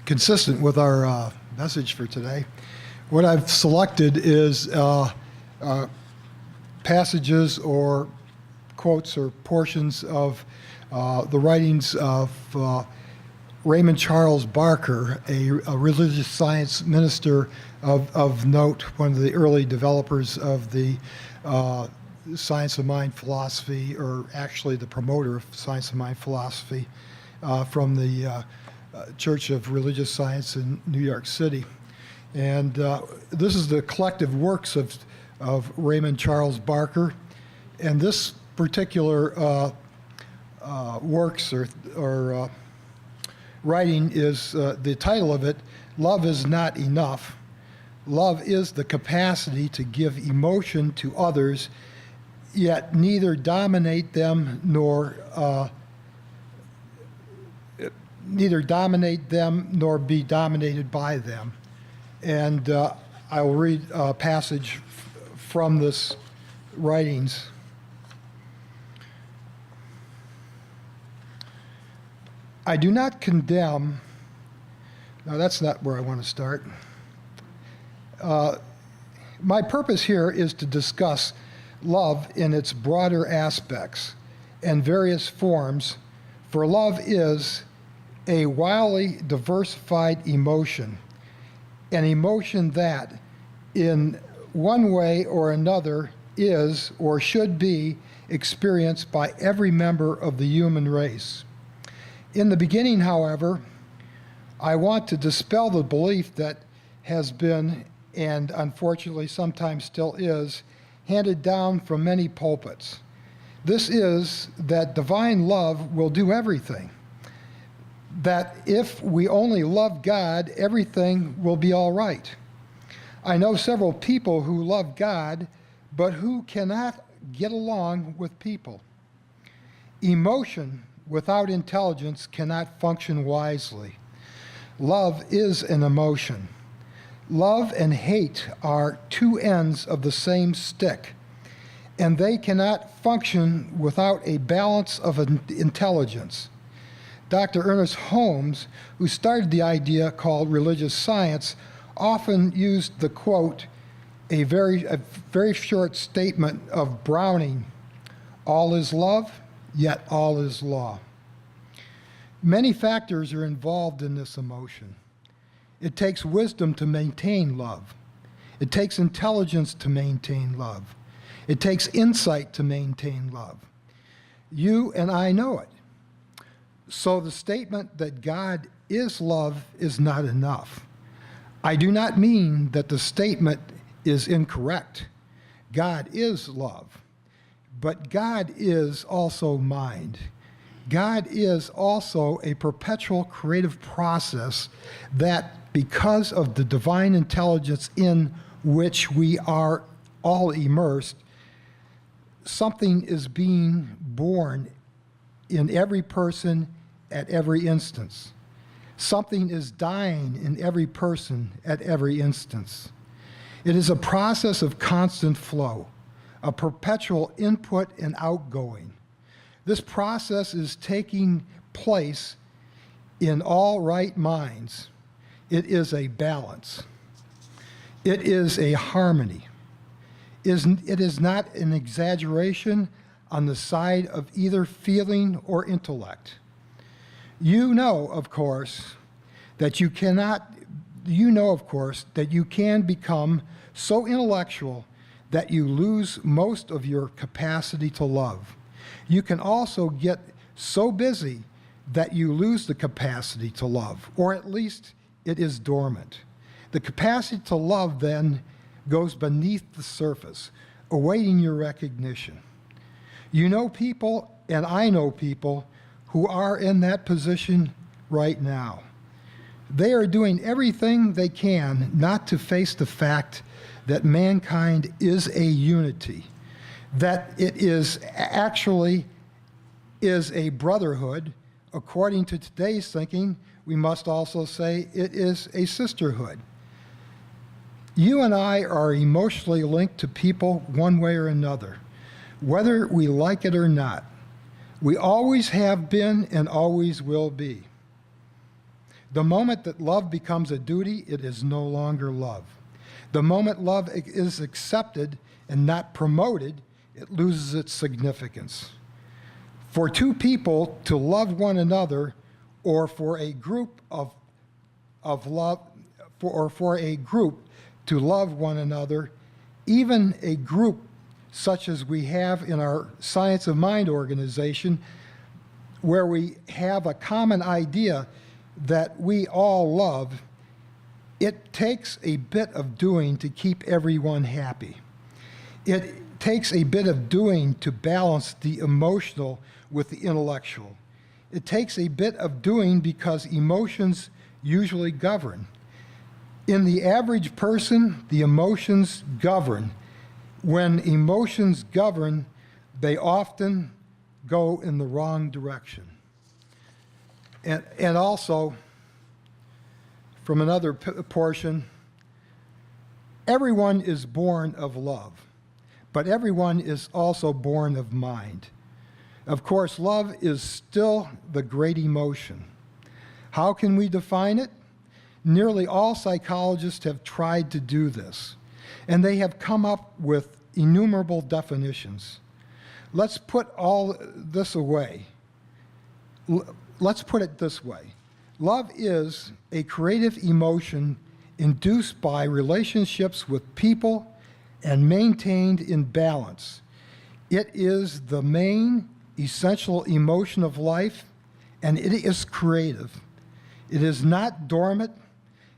consistent with our message for today, what I've selected is passages or quotes or portions of the writings of Raymond Charles Barker, a religious science minister of note, one of the early developers of the science of mind philosophy, or actually the promoter of science of mind philosophy from the Church of Religious Science in New York City. And this is the collective works of Raymond Charles Barker. And this particular works or writing is, the title of it, Love is Not Enough. Love is the capacity to give emotion to others, yet neither dominate them nor be dominated by them. And I will read a passage from this writings. I do not condemn. No, that's not where I want to start. My purpose here is to discuss love in its broader aspects and various forms, for love is a wildly diversified emotion, an emotion that, in one way or another, is or should be experienced by every member of the human race. In the beginning, however, I want to dispel the belief that has been, and unfortunately sometimes still is, handed down from many pulpits. This is that divine love will do everything. That if we only love God, everything will be all right. I know several people who love God, but who cannot get along with people. Emotion without intelligence cannot function wisely. Love is an emotion. Love and hate are two ends of the same stick, and they cannot function without a balance of intelligence. Dr. Ernest Holmes, who started the idea called religious science, often used the quote, a very short statement of Browning, "All is love, yet all is law." Many factors are involved in this emotion. It takes wisdom to maintain love. It takes intelligence to maintain love. It takes insight to maintain love. You and I know it. So the statement that God is love is not enough. I do not mean that the statement is incorrect. God is love. But God is also mind. God is also a perpetual creative process that, because of the divine intelligence in which we are all immersed, something is being born in every person at every instance. Something is dying in every person at every instance. It is a process of constant flow, a perpetual input and outgoing. This process is taking place in all right minds. It is a balance. It is a harmony. It is not an exaggeration on the side of either feeling or intellect. You know, of course, that you can become so intellectual that you lose most of your capacity to love. You can also get so busy that you lose the capacity to love, or at least it is dormant. The capacity to love then goes beneath the surface, awaiting your recognition. You know people, and I know people, who are in that position right now. They are doing everything they can not to face the fact that mankind is a unity, that it is actually is a brotherhood. According to today's thinking, we must also say it is a sisterhood. You and I are emotionally linked to people one way or another, whether we like it or not. We always have been and always will be. The moment that love becomes a duty, it is no longer love. The moment love is accepted and not promoted, it loses its significance. For two people to love one another, or for a group for a group to love one another, even a group such as we have in our Science of Mind organization, where we have a common idea that we all love, it takes a bit of doing to keep everyone happy. It takes a bit of doing to balance the emotional with the intellectual. It takes a bit of doing because emotions usually govern. In the average person, the emotions govern. When emotions govern, they often go in the wrong direction. And also, from another portion, everyone is born of love, but everyone is also born of mind. Of course, love is still the great emotion. How can we define it? Nearly all psychologists have tried to do this, and they have come up with innumerable definitions. Let's put all this away. Let's put it this way. Love is a creative emotion induced by relationships with people and maintained in balance. It is the main essential emotion of life, and it is creative. It is not dormant.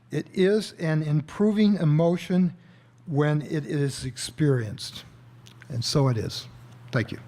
It is an improving emotion when it is experienced. And so it is. Thank you.